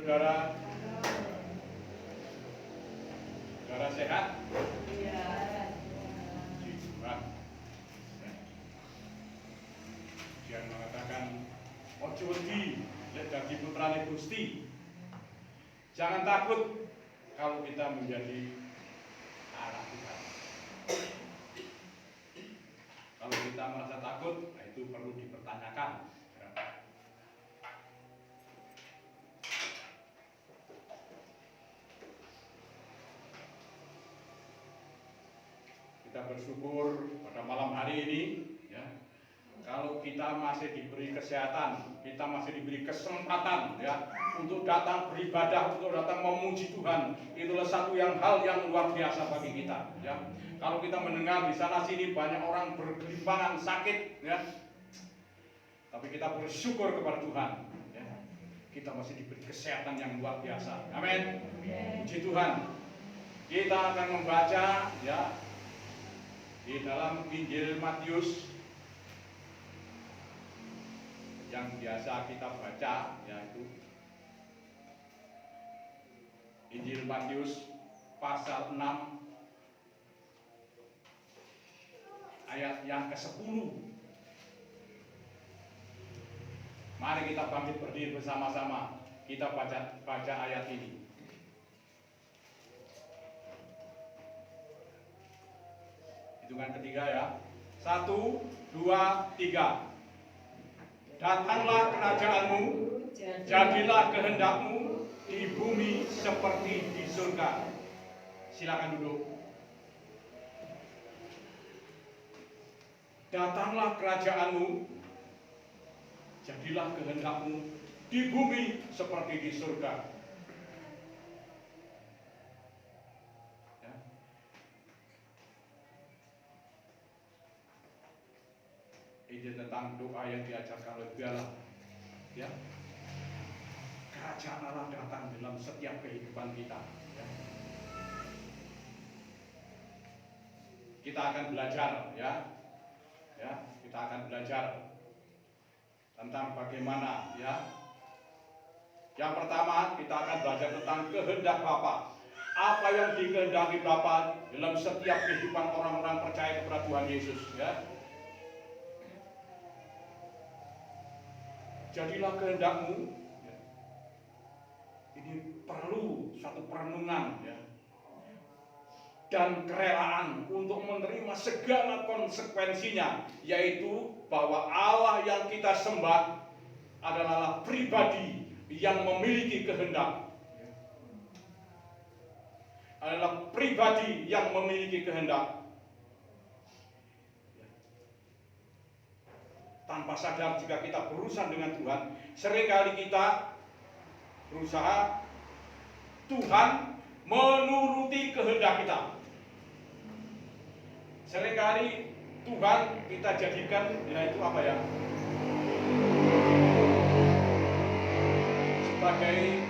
Saudara, saudara sehat? Iya. Puji Tuhan. Yang mengatakan, ojo wedi, lek dadi putrane Gusti. Jangan takut kalau kita menjadi anak Tuhan. Kalau kita merasa takut, nah itu perlu dipertanyakan. Kita bersyukur pada malam hari ini, ya, kalau kita masih diberi kesehatan, kita masih diberi kesempatan, ya, untuk datang beribadah, untuk datang memuji Tuhan. Itulah satu hal yang luar biasa bagi kita, ya. Kalau kita mendengar di sana sini banyak orang bergelimpangan sakit, ya, tapi kita bersyukur kepada Tuhan, ya. Kita masih diberi kesehatan yang luar biasa. Amin. Puji Tuhan. Kita akan membaca, ya, di dalam Injil Matius yang biasa kita baca, yaitu Injil Matius pasal 6 ayat yang ke-10. Mari kita bangkit berdiri bersama-sama. Kita baca ayat ini. Hitungan ketiga, ya. 1, 2, 3. Datanglah kerajaanmu, jadilah kehendakmu di bumi seperti di surga. Silakan duduk. Datanglah kerajaanmu, jadilah kehendakmu di bumi seperti di surga. Ya. Ini tentang doa yang diajarkan oleh Allah. Ya. Kerajaan Allah datang dalam setiap kehidupan kita. Ya. Kita akan belajar, ya. Ya, kita akan belajar tentang bagaimana, ya. Yang pertama, kita akan belajar tentang kehendak Bapa. Apa yang dikehendaki Bapa dalam setiap kehidupan orang-orang percaya kepada Tuhan Yesus, ya. Jadilah kehendakmu, ya. Ini perlu satu perenungan, ya, dan kerelaan untuk menerima segala konsekuensinya, yaitu bahwa Allah yang kita sembah adalah pribadi yang memiliki kehendak. Adalah pribadi yang memiliki kehendak. Tanpa sadar jika kita berurusan dengan Tuhan, seringkali kita berusaha Tuhan menuruti kehendak kita. Seringkali Tuhan kita jadikan, yaitu apa, ya, sebagai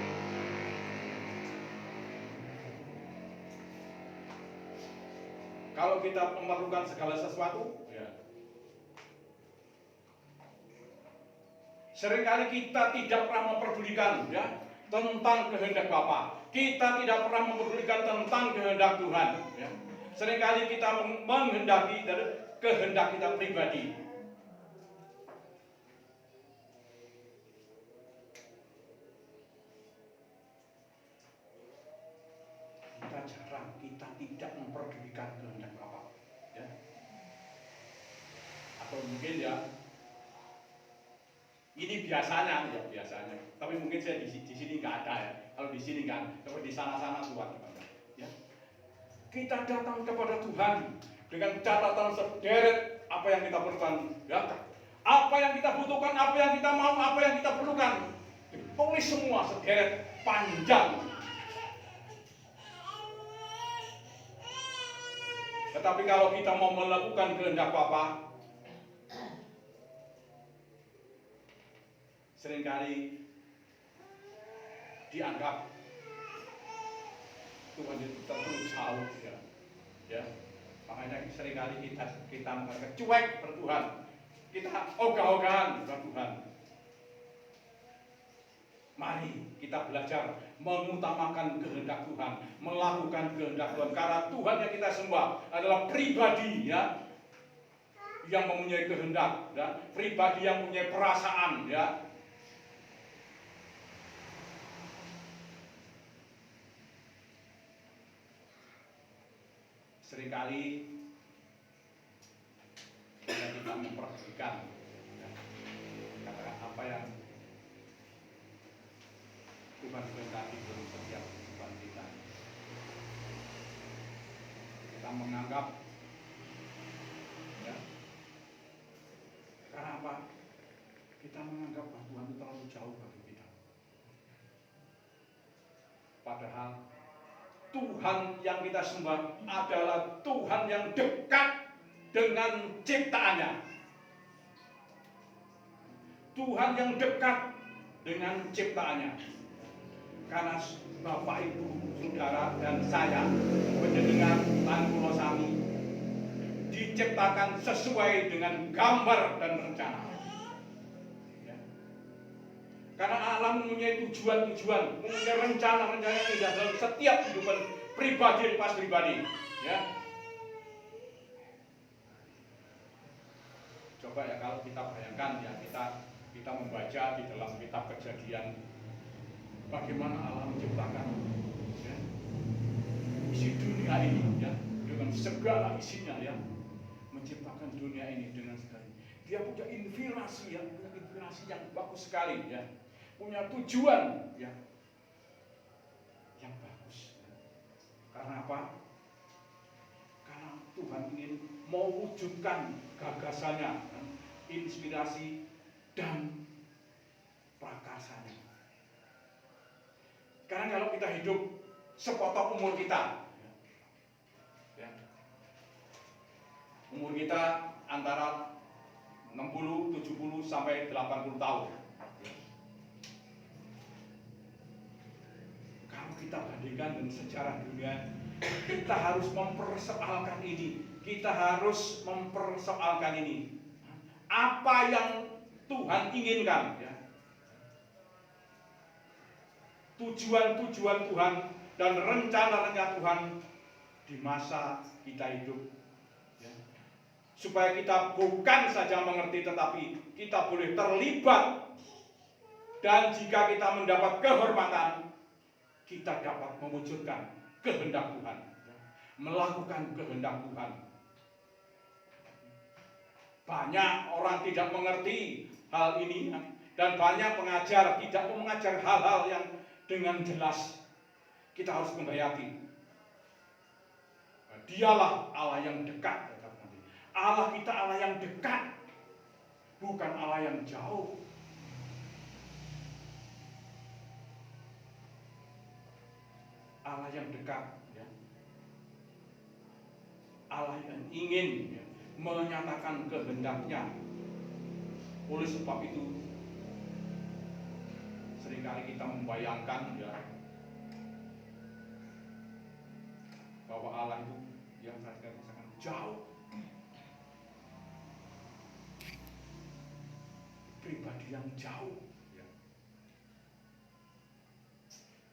kalau kita memerlukan segala sesuatu, ya, seringkali kita tidak pernah memperdulikan, ya, tentang kehendak Bapa. Kita tidak pernah memperdulikan tentang kehendak Tuhan, ya. Seringkali kita menghendaki dari kehendak kita pribadi. Kita tidak memperdulikan kehendak Bapa, ya. Atau mungkin, ya, ini biasanya, ya, biasanya. Tapi mungkin saya di sini nggak ada, ya. Kalau di sini nggak, kalau di sana-sana kuat, ya. Kita datang kepada Tuhan dengan catatan sederet apa yang kita perlukan, ya. Apa yang kita butuhkan, apa yang kita mau, apa yang kita perlukan. Tulis semua sederet panjang. Tetapi kalau kita mau melakukan kehendak Bapa, seringkali dianggap Tuhan itu terlalu jauh, ya. Ya. Makanya seringkali kita merasa cuek pada Tuhan. Kita ogah-ogahan pada Tuhan. Mari kita belajar mengutamakan kehendak Tuhan, melakukan kehendak Tuhan. Karena Tuhan yang kita sembah adalah pribadi ya, yang mempunyai kehendak, ya, pribadi yang mempunyai perasaan, ya. Seringkali kita memperhatikan, ya, katakan apa yang Tuhan kehendaki dalam setiap kehidupan kita. Kita menganggap, ya, karena apa? Kita menganggap bahwa Tuhan itu terlalu jauh bagi kita. Padahal Tuhan yang kita sembah adalah Tuhan yang dekat dengan ciptaannya. Tuhan yang dekat dengan ciptaannya. Karena Bapak, Ibu, Saudara, dan saya, panjenengan lan kula sami diciptakan sesuai dengan gambar dan rencana. Ya. Karena Allah mempunyai tujuan-tujuan, mempunyai rencana-rencana yang indah dalam setiap kehidupan pribadi lepas pribadi. Ya. Coba ya kalau kita bayangkan ya, kita membaca di dalam kitab Kejadian bagaimana Allah menciptakan, ya, isi dunia ini, ya, dengan segala isinya, ya, menciptakan dunia ini dengan segala. Dia punya inspirasi, ya, punya inspirasi yang bagus sekali, ya, punya tujuan, ya, yang bagus. Ya. Karena apa? Karena Tuhan ingin mewujudkan gagasannya, ya, inspirasi dan prakarsanya. Karena kalau kita hidup sepotong umur kita, ya, umur kita antara 60, 70 sampai 80 tahun. Kalau kita bandingkan dengan sejarah dunia, kita harus mempersoalkan ini. Kita harus mempersoalkan ini. Apa yang Tuhan inginkan, ya. Tujuan-tujuan Tuhan dan rencana-rencana Tuhan di masa kita hidup, ya. Supaya kita bukan saja mengerti, tetapi kita boleh terlibat, dan jika kita mendapat kehormatan, kita dapat mewujudkan kehendak Tuhan, ya. Melakukan kehendak Tuhan. Banyak orang tidak mengerti hal ini, dan banyak pengajar tidak mengajar hal-hal yang dengan jelas. Kita harus menghayati, Dialah Allah yang dekat. Allah kita Allah yang dekat, bukan Allah yang jauh. Allah yang dekat, ya. Allah yang ingin, ya, menyatakan kehendaknya. Oleh sebab itu seringkali kita membayangkan, ya, bahwa Allah itu yang sangat jauh, pribadi yang jauh, ya,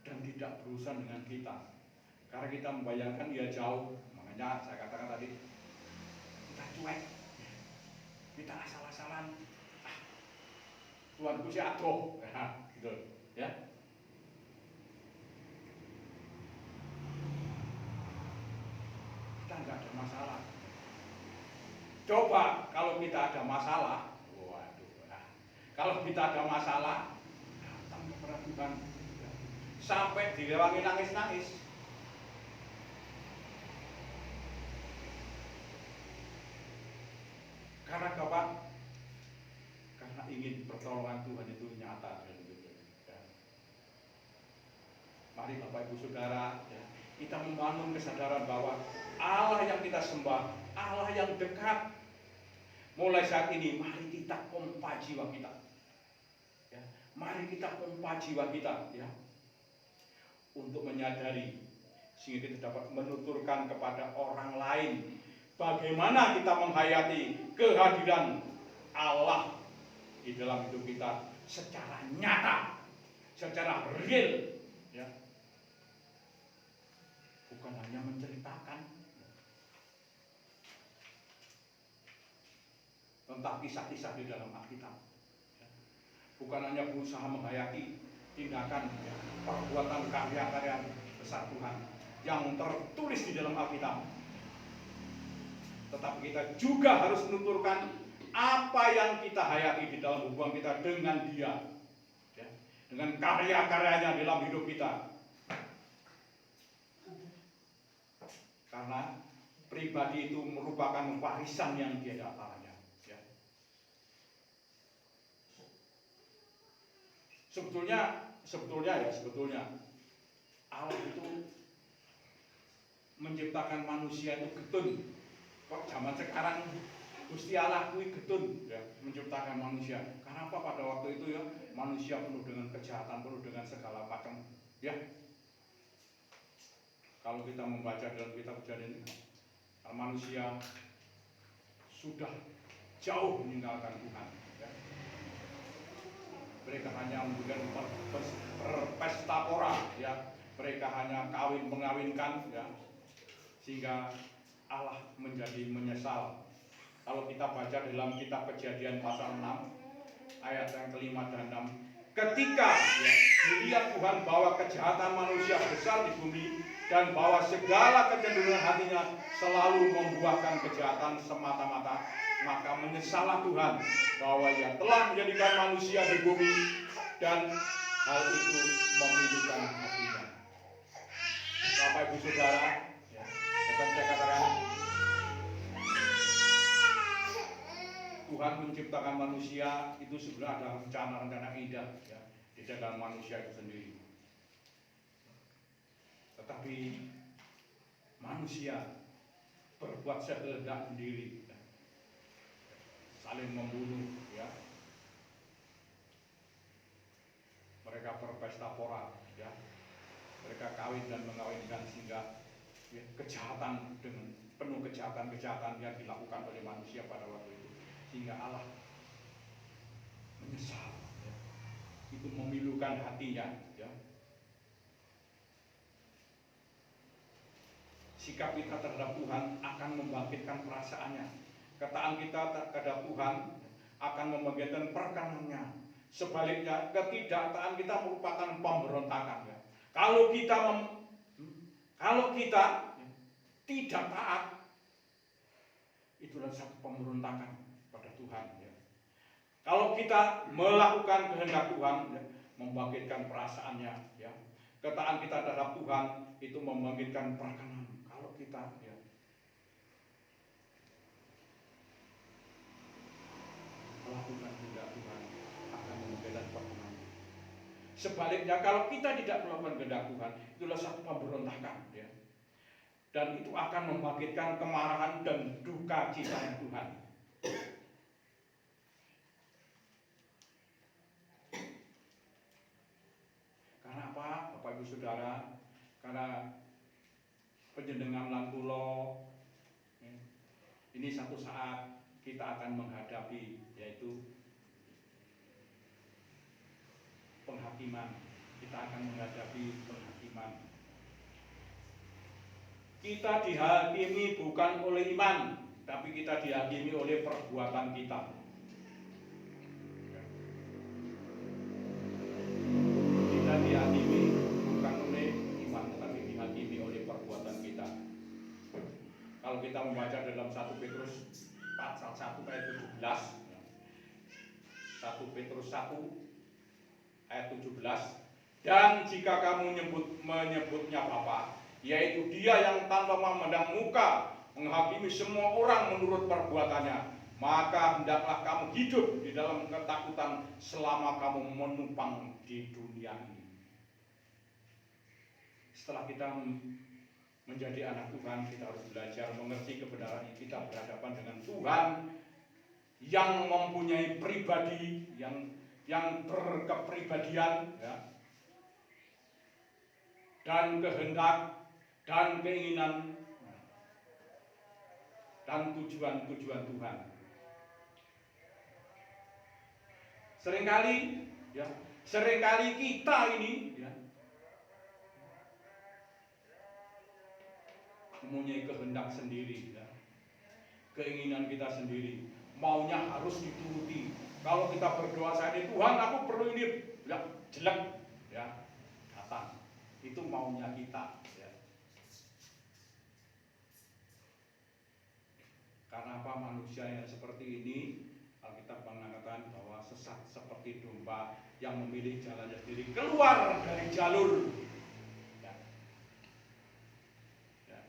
dan tidak berurusan dengan kita. Karena kita membayangkan dia jauh, makanya saya katakan tadi, kita cuek, ya, kita asal-asalan, Tuhanku si adoh, ya, gitu, ya. Kita nggak ada masalah. Coba kalau kita ada masalah, waduh, nah, kalau kita ada masalah, datang kepada Tuhan, ya, sampai direwangi nangis-nangis. Karena apa? Karena ingin pertolongan Tuhan itu nyata dalam hidup kita. Mari Bapak Ibu Saudara, ya, kita membangun kesadaran bahwa Allah yang kita sembah, Allah yang dekat. Mulai saat ini, mari kita pompa jiwa kita, ya. Mari kita pompa jiwa kita, ya, untuk menyadari, sehingga kita dapat menuturkan kepada orang lain bagaimana kita menghayati kehadiran Allah di dalam hidup kita secara nyata, secara real, ya, bukan hanya menceritakan tentang kisah-kisah di dalam Alkitab, ya. Bukan hanya berusaha menghayati tindakan, ya, perbuatan karya-karya besar Tuhan yang tertulis di dalam Alkitab, tetapi kita juga harus menuturkan apa yang kita hayati di dalam hubungan kita dengan Dia, ya, dengan karya-karyanya dalam hidup kita. Karena pribadi itu merupakan warisan yang tiada taranya, ya. Sebetulnya Allah itu menciptakan manusia itu getun. Kok zaman sekarang Gusti Allah kuwi getun, ya, menciptakan manusia. Karena apa? Pada waktu itu, ya, manusia penuh dengan kejahatan, penuh dengan segala macam, ya. Kalau kita membaca dalam kitab Kejadian, manusia sudah jauh meninggalkan Tuhan, ya. Mereka hanya membuat berpesta pora, ya. Mereka hanya mengawinkan, ya, sehingga Allah menjadi menyesal. Kalau kita baca dalam kitab Kejadian pasal 6 ayat yang kelima dan 6, ketika, ya, dilihat Tuhan bahwa kejahatan manusia besar di bumi dan bahwa segala kecenderungan hatinya selalu membuahkan kejahatan semata-mata, maka menyesallah Tuhan bahwa Ia telah menjadikan manusia di bumi dan hal itu memilukan hatinya. Bapak Ibu Saudara, ya, saya katakan, Tuhan menciptakan manusia itu sebenarnya ada rencana-rencana indah, ya, di dalam manusia itu sendiri. Tetapi manusia berbuat sekehendak sendiri, ya, saling membunuh, ya. Mereka berpesta pora, ya. Mereka kawin dan mengawinkan sehingga, ya, kejahatan dengan penuh kejahatan yang dilakukan oleh manusia pada waktu itu, sehingga Allah menyesal, ya. Itu memilukan hatinya, ya. Sikap kita terhadap Tuhan akan membangkitkan perasaannya. Ketaatan kita terhadap Tuhan akan membangkitkan perkenannya. Sebaliknya, ketidaktaatan kita merupakan pemberontakan, ya. Kalau kita tidak taat, itulah satu pemberontakan pada Tuhan, ya. Kalau kita melakukan kehendak Tuhan, ya, membangkitkan perasaannya, ya. Ketaatan kita terhadap Tuhan itu membangkitkan perkenan. Kalau kita, ya, melakukan kehendak Tuhan akan membangkitkan perkenan. Sebaliknya, kalau kita tidak melakukan kehendak Tuhan, itulah satu pemberontakan, ya. Dan itu akan membangkitkan kemarahan dan duka cita Tuhan. Karena apa, Bapak Ibu Saudara? Karena panjenengan lan kula, ya, ini satu saat kita akan menghadapi, yaitu penghakiman. Kita akan menghadapi penghakiman. Kita dihakimi bukan oleh iman, tapi kita dihakimi oleh perbuatan kita. Kita dihakimi bukan oleh iman, tapi dihakimi oleh perbuatan kita. Kalau kita membaca dalam 1 Petrus pasal 1 ayat 17, 1 Petrus 1 ayat 17, dan jika kamu menyebutnya Bapa, yaitu Dia yang tanpa memandang muka menghakimi semua orang menurut perbuatannya, maka hendaklah kamu hidup di dalam ketakutan selama kamu menumpang di dunia ini. Setelah kita menjadi anak Tuhan, kita harus belajar mengerti kebenaran ini. Kita berhadapan dengan Tuhan yang mempunyai pribadi, yang berkepribadian, ya, dan kehendak dan keinginan dan tujuan-tujuan Tuhan. Seringkali, ya, Seringkali kita ini ya, mempunyai kehendak sendiri ya. Keinginan kita sendiri, maunya harus dituruti. Kalau kita berdoa saat ini, Tuhan aku perlu ini, ya jelek ya, datang. Itu maunya kita ya. Karena apa? Manusia yang seperti ini, Alkitab mengatakan bahwa sesat seperti domba yang memilih jalannya sendiri, keluar dari jalur ya. Ya.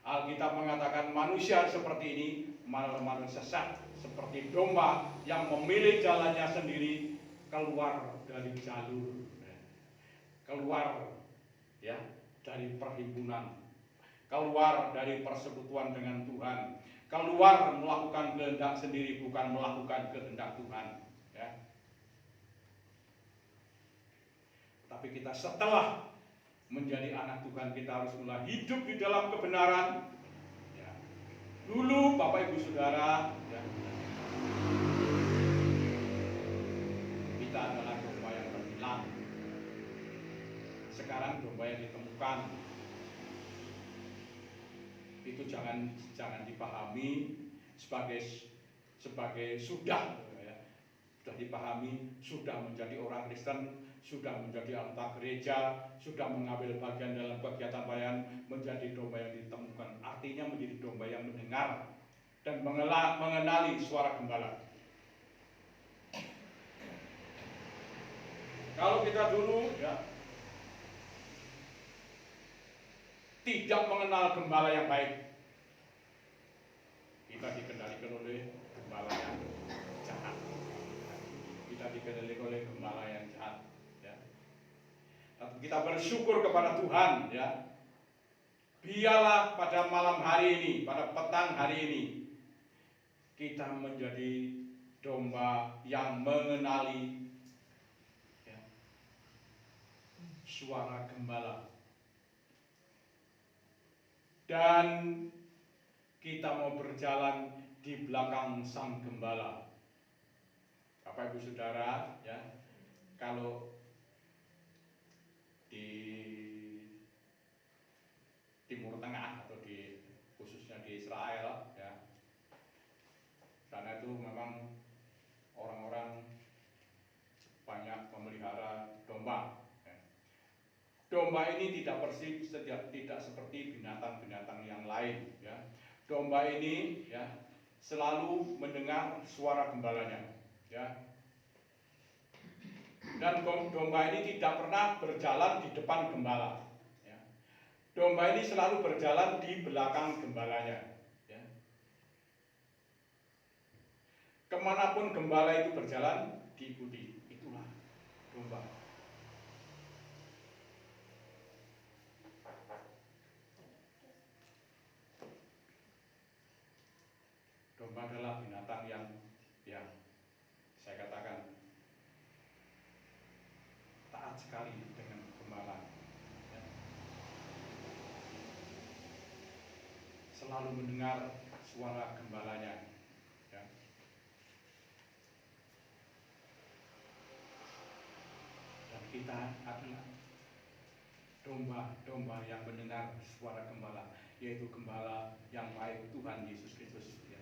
Alkitab mengatakan manusia seperti ini manusia sesat seperti domba yang memilih jalannya sendiri, keluar dari jalur ya. Keluar ya dari perhimpunan, keluar dari persekutuan dengan Tuhan, keluar melakukan kehendak sendiri, bukan melakukan kehendak Tuhan ya. Tapi kita setelah menjadi anak Tuhan, kita harus mulai hidup di dalam kebenaran ya. Dulu Bapak Ibu Saudara ya, kita adalah domba yang terhilang. Sekarang domba yang ditemukan. Itu jangan dipahami sebagai sudah ya, sudah dipahami, sudah menjadi orang Kristen, sudah menjadi anggota gereja, sudah mengambil bagian dalam kegiatan pelayanan, menjadi domba yang ditemukan. Artinya menjadi domba yang mendengar dan mengenali suara gembala. Kalau kita dulu ya tidak mengenal gembala yang baik, kita dikendalikan oleh gembala yang jahat. Kita dikendalikan oleh gembala yang jahat ya. Tapi kita bersyukur kepada Tuhan ya. Biarlah pada malam hari ini, pada petang hari ini, kita menjadi domba yang mengenali ya, suara gembala. Dan kita mau berjalan di belakang sang gembala. Bapak Ibu Saudara ya, kalau di Timur Tengah atau khususnya di Israel ya, sana itu memang orang-orang banyak memelihara domba. Domba ini tidak seperti binatang-binatang yang lain ya. Domba ini ya selalu mendengar suara gembalanya ya. Dan domba ini tidak pernah berjalan di depan gembala ya. Domba ini selalu berjalan di belakang gembalanya ya. Kemanapun gembala itu berjalan, diikuti. Itulah domba. Domba adalah binatang yang saya katakan taat sekali dengan gembala ya. Selalu mendengar suara gembalanya ya. Dan kita adalah domba-domba yang mendengar suara gembala, yaitu gembala yang baik, Tuhan Yesus Kristus ya.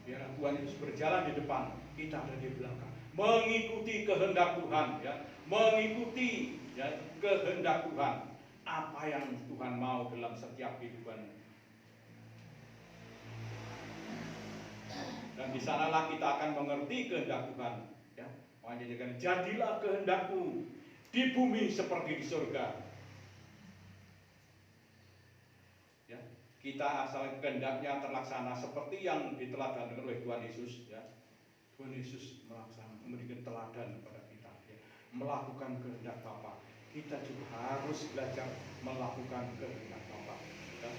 Biar Tuhan Yesus berjalan di depan, kita ada di belakang, mengikuti kehendak Tuhan ya, mengikuti ya kehendak Tuhan, apa yang Tuhan mau dalam setiap kehidupan. Dan di sanalah kita akan mengerti kehendak Tuhan ya. Makanya jadilah kehendakmu di bumi seperti di surga ya. Kita asal kehendaknya terlaksana seperti yang diteladankan oleh Tuhan Yesus ya. Tuhan Yesus memberikan teladan kepada kita ya. Melakukan kehendak Bapa. Kita juga harus belajar melakukan kehendak Bapa ya.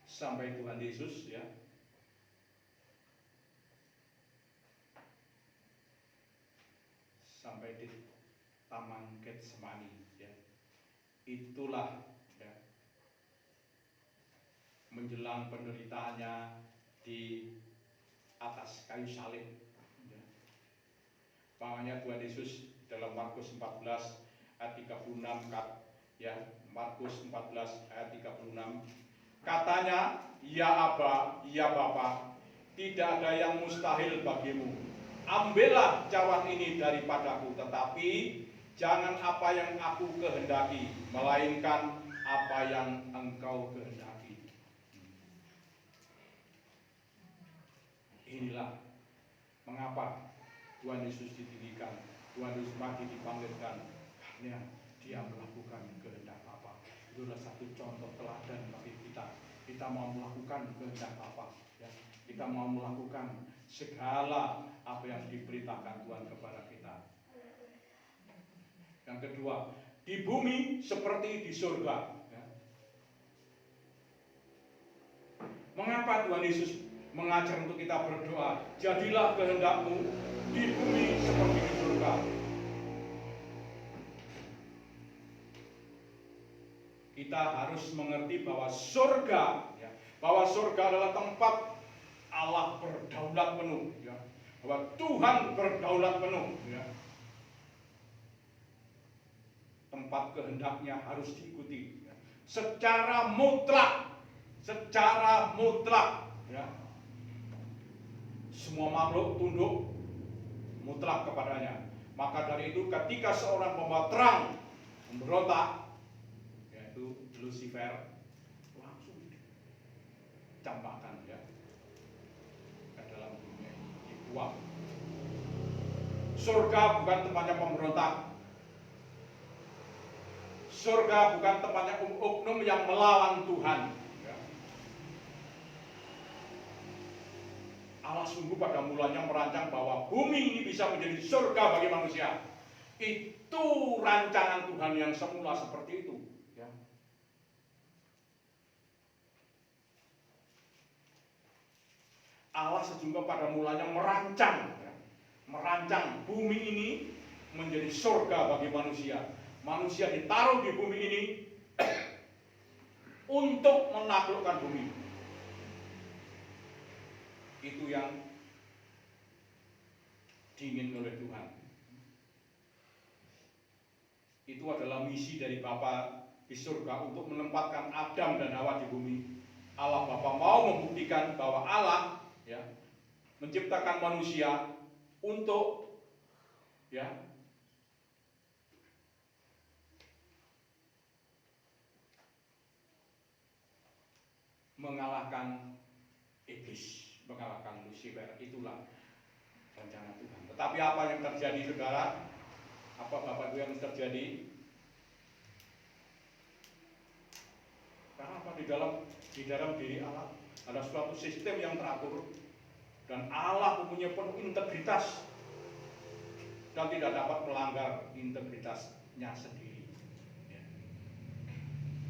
Sampai Tuhan Yesus ya sampai di Taman Getsemani ya. Itulah ya, menjelang penderitaannya di atas kayu salib ya. Makanya Tuhan Yesus dalam Markus 14 ayat 36 ya, Markus 14 ayat 36 katanya, ya Aba, ya Bapa, tidak ada yang mustahil bagimu. Ambillah cawan ini daripadaku, tetapi jangan apa yang aku kehendaki, melainkan apa yang engkau kehendaki. Inilah mengapa Tuhan Yesus ditinggikan, Tuhan Yesus mati dipanggilkan, karena dia melakukan kehendak Bapa. Itulah satu contoh teladan bagi kita. Kita mau melakukan kehendak Bapa, ya. Kita mau melakukan segala apa yang diperintahkan Tuhan kepada kita. Yang kedua, di bumi seperti di surga, ya. Mengapa Tuhan Yesus mengajar untuk kita berdoa, jadilah kehendakmu di bumi seperti di surga? Kita harus mengerti bahwa surga, ya, bahwa surga adalah tempat Allah berdaulat penuh, ya, bahwa Tuhan berdaulat penuh, ya. Tempat kehendaknya harus diikuti, ya, secara mutlak, ya. Semua makhluk tunduk mutlak kepadanya. Maka dari itu ketika seorang pembawa terang memberontak, yaitu Lucifer, langsung dicampakkan, ya, ke dalam dunia ini, dibuang. Surga bukan tempatnya pemberontak. Surga bukan tempatnya oknum yang melawan Tuhan. Allah sungguh pada mulanya merancang bahwa bumi ini bisa menjadi surga bagi manusia. Itu rancangan Tuhan yang semula seperti itu, ya. Allah sejujurnya pada mulanya merancang, ya, merancang bumi ini menjadi surga bagi manusia. Manusia ditaruh di bumi ini untuk menaklukkan bumi. Itu yang diingin oleh Tuhan. Itu adalah misi dari Bapa di surga untuk menempatkan Adam dan Hawa di bumi. Allah Bapa mau membuktikan bahwa Allah, ya, menciptakan manusia untuk, ya, mengalahkan iblis, mengalahkan Lucifer. Itulah rencana Tuhan. Tetapi apa yang terjadi, saudara? Apa Bapak Ibu yang terjadi? Karena apa? Di dalam diri Allah ada suatu sistem yang teratur, dan Allah mempunyai penuh integritas dan tidak dapat melanggar integritasnya sendiri, ya.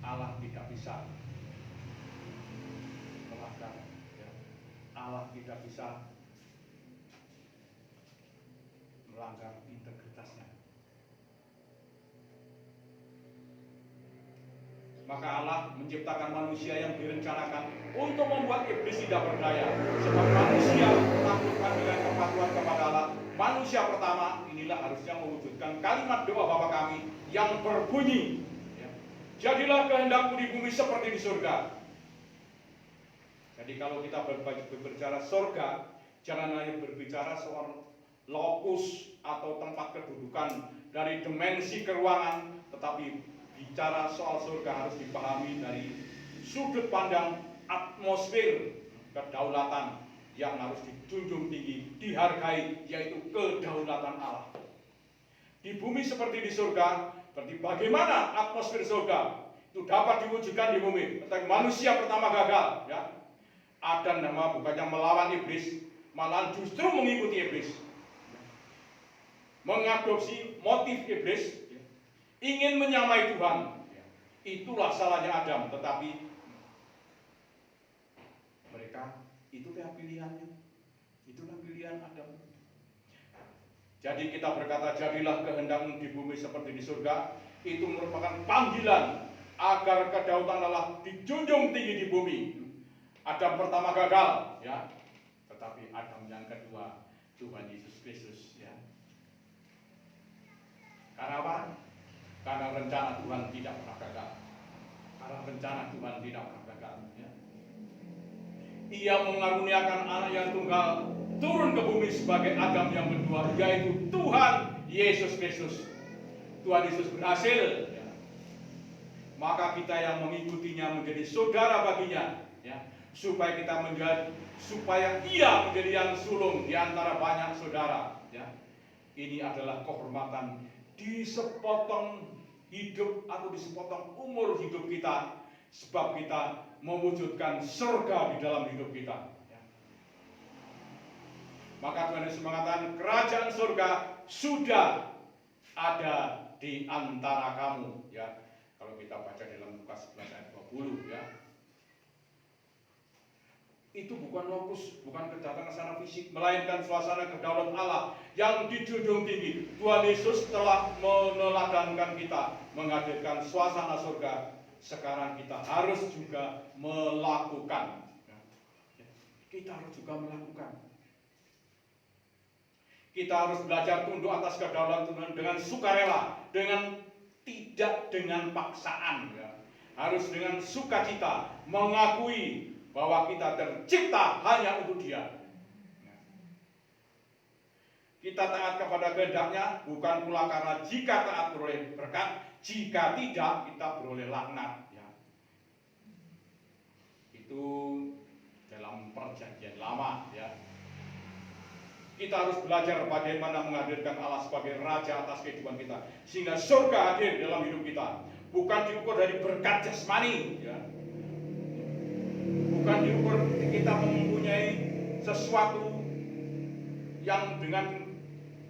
Allah tidak bisa melanggar, ya. Allah tidak bisa melanggar integritasnya. Maka Allah menciptakan manusia yang direncanakan untuk membuat iblis tidak berdaya. Sebab manusia melakukan dengan kepatuhan kepada Allah. Manusia pertama inilah harusnya mewujudkan kalimat doa Bapa kami yang berbunyi, ya, jadilah kehendakmu di bumi seperti di surga. Jadi kalau kita berbicara surga, jangan hanya berbicara soal lokus atau tempat kedudukan dari dimensi keruangan, tetapi bicara soal surga harus dipahami dari sudut pandang atmosfer kedaulatan yang harus dijunjung tinggi, dihargai, yaitu kedaulatan Allah. Di bumi seperti di surga, berarti bagaimana atmosfer surga itu dapat diwujudkan di bumi. Tetapi manusia pertama gagal, ya. Adam dan Hawa bukannya melawan iblis, malah justru mengikuti iblis, mengadopsi motif iblis, ya, ingin menyamai Tuhan, ya. Itulah salahnya Adam, tetapi mereka itulah pilihannya, itulah pilihan Adam. Jadi kita berkata jadilah kehendakmu di bumi seperti di surga, itu merupakan panggilan agar kedaulatan Allah dijunjung tinggi di bumi. Adam pertama gagal, ya, tetapi Adam yang kedua, Tuhan Yesus Kristus, ya, rencana Tuhan tidak pernah gagal. Karena rencana Tuhan tidak pernah gagal. Ya. Ia mengaruniakan anak yang tunggal turun ke bumi sebagai Adam yang kedua, yaitu Tuhan Yesus Kristus. Tuhan Yesus berhasil, ya. Maka kita yang mengikutinya menjadi saudara baginya, ya. Supaya ia menjadi yang sulung di antara banyak saudara, ya. Ini adalah kehormatan di sepotong hidup atau di sepotong umur hidup kita, sebab kita mewujudkan surga di dalam hidup kita, ya. Maka Tuhan Yesus mengatakan kerajaan surga sudah ada di antara kamu, ya. Kalau kita baca dalam Lukas 11 ayat 20, ya. Itu bukan lokus, bukan kedatangan secara fisik, melainkan suasana kedaulatan Allah yang di junjung tinggi. Tuhan Yesus telah meneladankan kita, menghadirkan suasana surga. Sekarang kita harus juga melakukan, ya. Kita harus juga melakukan. Kita harus belajar tunduk atas kedaulatan Tuhan dengan sukarela, tidak dengan paksaan, ya. Harus dengan sukacita mengakui bahwa kita tercipta hanya untuk Dia. Ya. Kita taat kepada kehendaknya bukan pula karena jika taat beroleh berkat, jika tidak kita beroleh laknat, ya. Itu dalam perjanjian lama, ya. Kita harus belajar bagaimana menghadirkan Allah sebagai Raja atas kehidupan kita, sehingga surga hadir dalam hidup kita. Bukan diukur dari berkat jasmani, ya. Bukan diukur kita mempunyai sesuatu yang dengan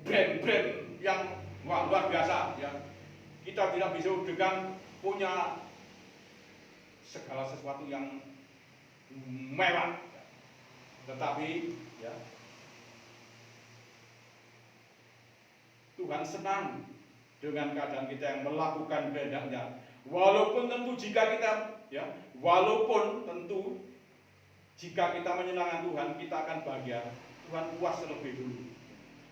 brand-brand yang luar biasa, ya. Kita tidak bisa dengan punya segala sesuatu yang mewah, ya. Tetapi, ya, Tuhan senang dengan keadaan kita yang melakukan kehendak-Nya. Walaupun tentu jika kita menyenangkan Tuhan, kita akan bahagia. Tuhan puas terlebih dulu.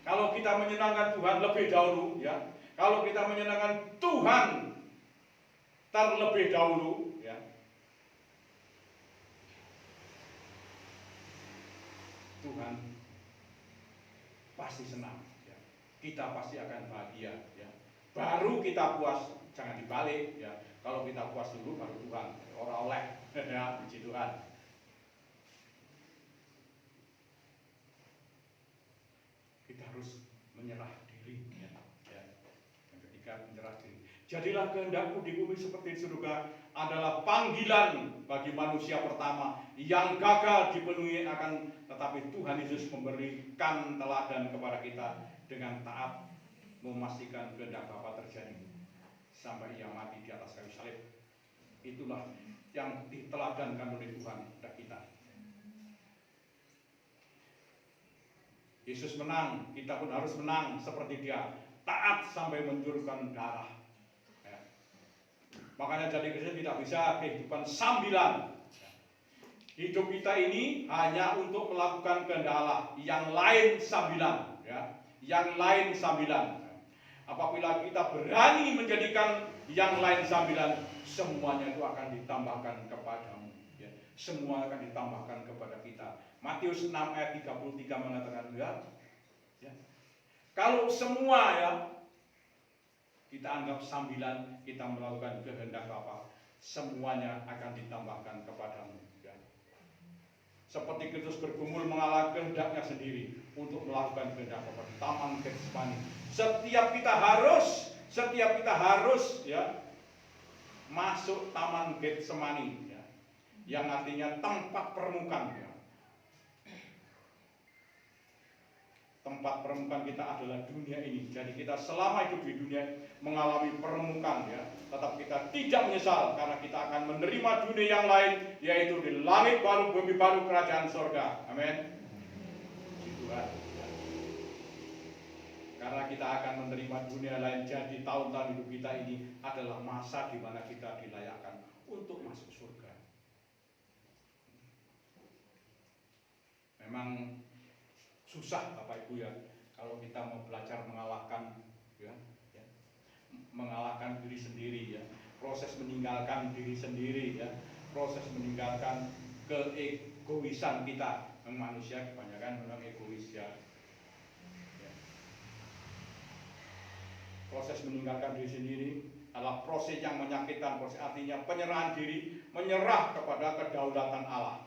Kalau kita menyenangkan Tuhan lebih dahulu, ya. Kalau kita menyenangkan Tuhan terlebih dahulu, ya. Tuhan pasti senang. Kita pasti akan bahagia, ya. Baru kita puas, jangan dibalik, ya. Kalau kita puas dulu baru Tuhan, orang oleh, ya, puji Tuhan. Kita harus menyerah diri, ya. Yang ketiga, menyerah diri. Jadilah kehendakmu di bumi seperti di surga adalah panggilan bagi manusia pertama yang gagal dipenuhi tetapi Tuhan Yesus memberikan teladan kepada kita dengan taat memastikan kehendak Bapa terjadi sampai Ia mati di atas kayu salib. Itulah yang diteladankan oleh Tuhan kepada kita. Yesus menang, kita pun harus menang seperti Dia, taat sampai mencurahkan darah. Ya. Makanya jadi Kristen tidak bisa kehidupan sambilan. Hidup kita ini hanya untuk melakukan kehendak Allah, yang lain sambilan, ya. Yang lain sambilan. Apabila kita berani menjadikan yang lain sambilan, semuanya itu akan ditambahkan kepadamu, ya. Semua akan ditambahkan kepada kita. Matius 6 ayat 33 mengatakan, ya. Kalau semua, ya, kita anggap sambilan, kita melakukan kehendak Bapa, semuanya akan ditambahkan kepadamu, ya. Seperti Kristus bergumul mengalah kehendaknya sendiri untuk melakukan kehendak Bapa di taman Getsemani. Setiap kita harus, ya, masuk taman Getsemani, ya, yang artinya tempat permukaan, ya. Tempat permukaan kita adalah dunia ini. Jadi kita selama hidup di dunia mengalami permukaan, ya, tetap kita tidak menyesal karena kita akan menerima dunia yang lain, yaitu di langit baru, bumi baru, kerajaan surga. Amin. Puji Tuhan. Karena kita akan menerima dunia lain, jadi tahun-tahun hidup kita ini adalah masa di mana kita dilayakkan untuk masuk surga. Memang susah Bapak Ibu, ya, kalau kita mau belajar mengalahkan, ya, mengalahkan diri sendiri ya, proses meninggalkan diri sendiri ya, proses meninggalkan keegoisan kita. Manusia kebanyakan memang egois ya. Proses meninggalkan diri sendiri adalah proses yang menyakitkan, proses artinya penyerahan diri, menyerah kepada kedaulatan Allah.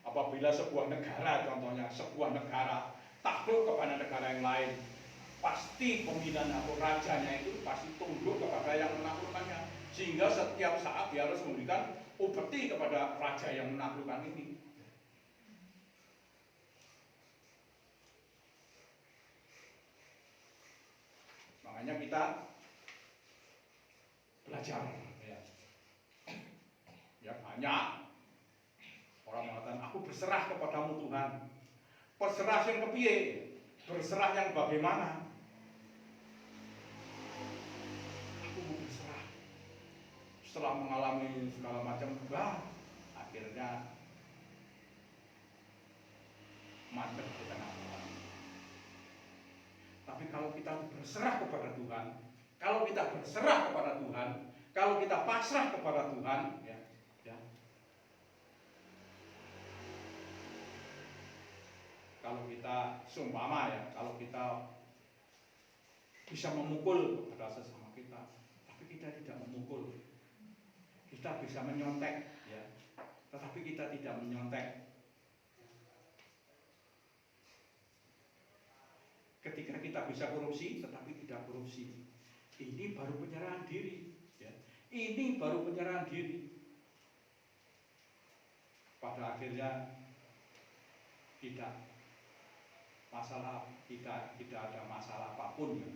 Apabila sebuah negara, contohnya sebuah negara takluk kepada negara yang lain, pasti pemimpin atau rajanya itu pasti tunduk kepada yang menaklukkannya, sehingga setiap saat dia harus memberikan upeti kepada raja yang menaklukkan ini. Makanya kita belajar ya banyak orang mengatakan aku berserah kepadamu Tuhan. Berserah yang kepiye? Berserah yang bagaimana? Aku berserah. Setelah mengalami segala macam akhirnya mandek di tengah jalan. Tapi kalau kita berserah kepada Tuhan, kalau kita berserah kepada Tuhan, kalau kita pasrah kepada Tuhan, ya. Kalau kita seumpama ya, kalau kita bisa memukul kepada sesama kita, tapi kita tidak memukul, kita bisa menyontek, ya, tetapi kita tidak menyontek. Ketika kita bisa korupsi, tetapi tidak korupsi, ini baru penyerahan diri. Ya. Ini baru penyerahan diri. Pada akhirnya tidak ada masalah apapun ya.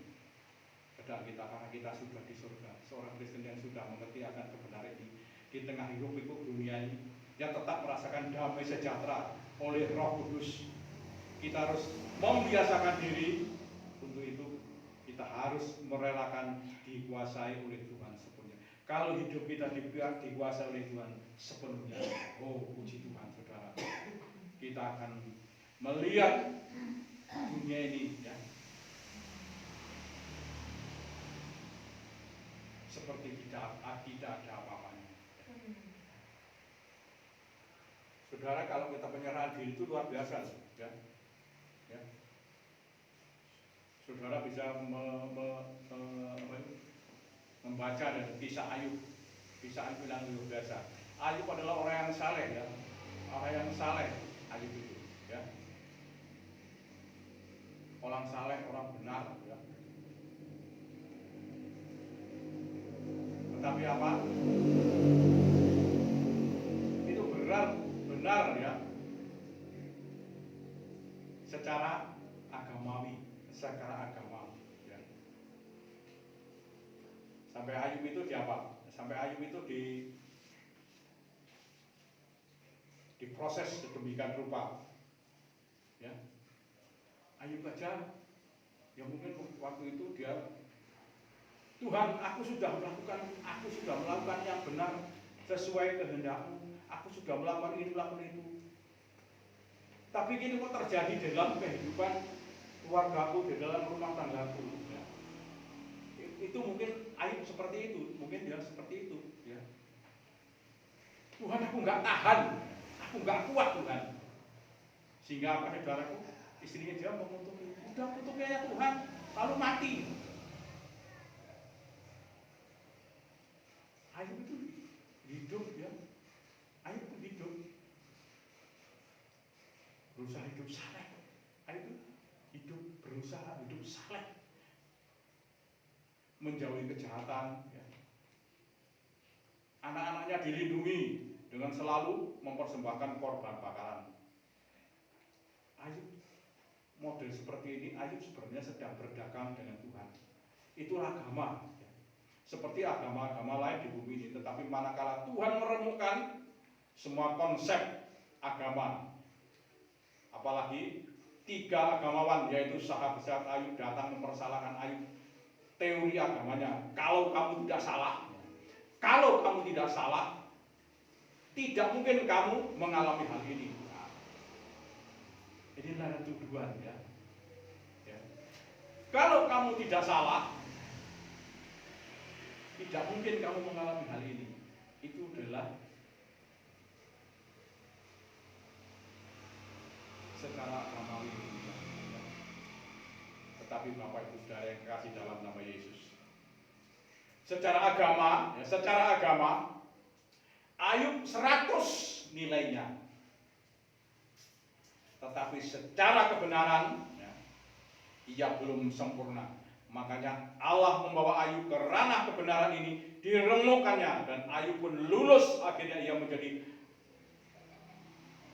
Kedan kita karena kita sudah di surga. Seorang Kristen yang sudah mengerti akan kebenaran ini di tengah hiruk-pikuk dunia ini, yang tetap merasakan damai sejahtera oleh Roh Kudus. Kita harus membiasakan diri. Untuk itu kita harus merelakan dikuasai oleh Tuhan sepenuhnya. Kalau hidup kita dikuasai oleh Tuhan sepenuhnya, oh puji Tuhan saudara, kita akan melihat dunia ini ya seperti tidak ada apa-apanya. Saudara, kalau kita penyerahan diri itu luar biasa ya. Saudara bisa membaca dari kisah Ayub. Kisah Ayub yang luar biasa. Ayub adalah orang yang saleh ya, orang yang saleh Ayub itu ya. Orang saleh, orang benar ya. Tetapi apa? Itu benar ya. Secara agama. Ya. Sampai Ayub itu Sampai Ayub itu diproses sedemikian rupa. Ya. Ayub aja, ya mungkin waktu itu dia, Tuhan, aku sudah melakukan yang benar sesuai kehendak-Mu. Aku sudah melakukan ini, melakukan itu. Tapi gini kok terjadi dalam kehidupan keluargaku, di dalam rumah tanggaku. Ya. Itu mungkin Ayub seperti itu, mungkin dia seperti itu. Ya. Tuhan, aku nggak tahan, aku nggak kuat Tuhan. Sehingga apa saudaraku? Istrinya dia mengutuk, udah kutuknya ya Tuhan, lalu mati. Ayub itu hidup ya, Ayub itu hidup, berusaha hidup saleh. Ayub itu berusaha hidup saleh, menjauhi kejahatan. Ya. Anak-anaknya dilindungi dengan selalu mempersembahkan korban bakaran. Ayub model seperti ini, Ayub sebenarnya sedang berdagang dengan Tuhan. Itulah agama. Seperti agama-agama lain di bumi ini, tetapi manakala Tuhan meremukkan semua konsep agama, apalagi 3 agamawan yaitu sahabat Ayub datang mempersalahkan Ayub, teori agamanya, kalau kamu tidak salah, tidak mungkin kamu mengalami hal ini. Nah, inilah tuduhan ya. Kalau kamu tidak salah, Tidak mungkin kamu mengalami hal ini. Itu adalah secara agamawi. Tetapi Bapak Ibu Saudara yang kasih dalam nama Yesus, secara agama, Ayub 100 nilainya. Tetapi secara kebenaran, ia belum sempurna. Makanya Allah membawa Ayub ke ranah kebenaran ini, diremukkannya, dan Ayub pun lulus. Akhirnya ia menjadi,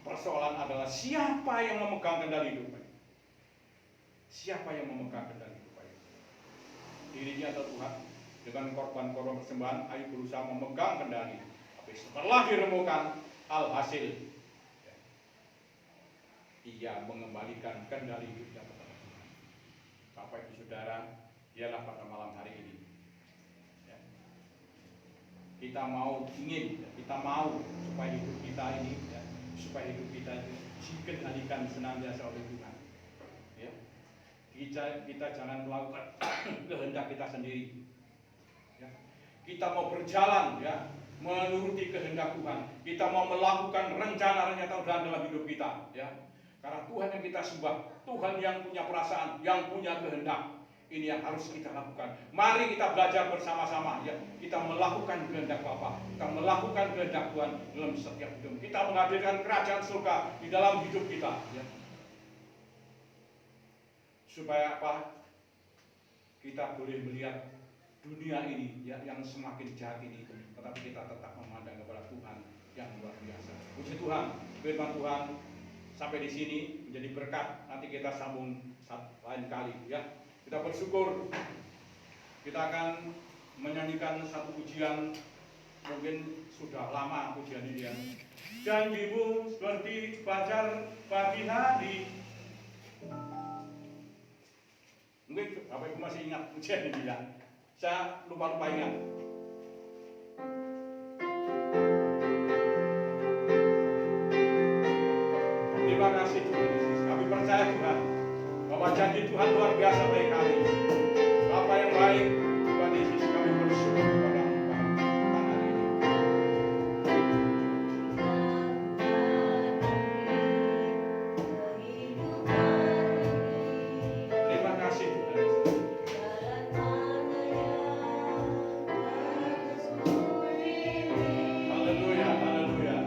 persoalan adalah siapa yang memegang kendali hidup? Siapa yang memegang kendali hidup? Dirinya atau Tuhan? Dengan korban-korban persembahan, Ayub berusaha memegang kendali. Tapi setelah diremukkan, alhasil ia mengembalikan kendali hidupnya kepada Tuhan. Bapak Ibu Saudara, dialah pada malam hari ini. Kita mau supaya hidup kita ini, supaya hidup kita itu dikendalikan senantiasa oleh Tuhan. Kita jangan melakukan kehendak kita sendiri. Kita mau berjalan, menuruti kehendak Tuhan. Kita mau melakukan rencana-rencana Tuhan dalam hidup kita. Karena Tuhan yang kita sembah, Tuhan yang punya perasaan, yang punya kehendak. Ini yang harus kita lakukan. Mari kita belajar bersama-sama, kita melakukan kehendak Bapa, kita melakukan kehendak Tuhan dalam setiap hidup. Kita menghadirkan kerajaan surga di dalam hidup kita. Supaya apa? Kita boleh melihat dunia ini yang semakin jahat ini, tetapi kita tetap memandang kepada Tuhan yang luar biasa. Puji Tuhan, firman Tuhan sampai di sini menjadi berkat. Nanti kita sambung lain kali. Kita bersyukur. Kita akan menyanyikan satu pujian, mungkin sudah lama pujian ini ya. Janjimu seperti fajar pagi hari. Mungkin Bapak Ibu masih ingat pujian ini ya. Saya lupa ingat. Terima kasih Tuhan Yesus. Kami percaya Tuhan bahwa janji Tuhan luar biasa bagi kami. Bapa yang baik, Tuhan Yesus, kami bersyukur kepada Tuhan hari ini. Terima kasih Tuhan Yesus. Haleluya, haleluya.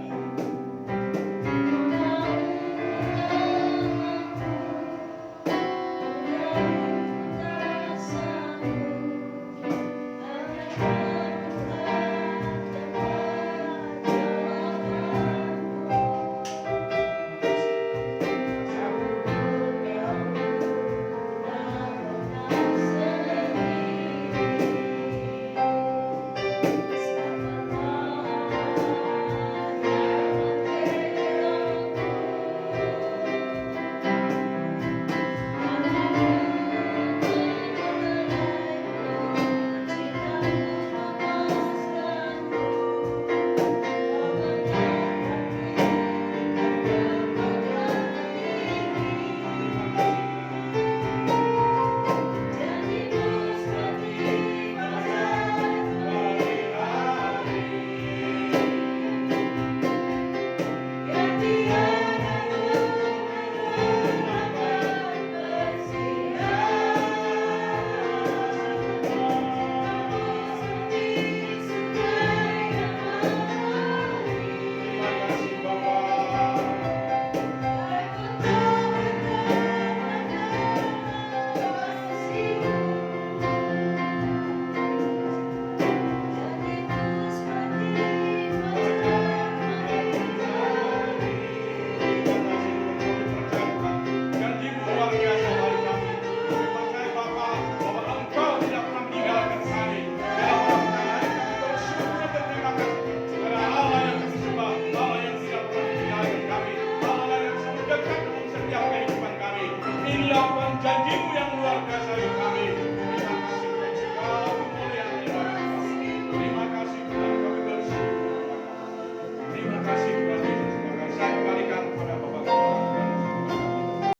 Janjimu yang luar biasa.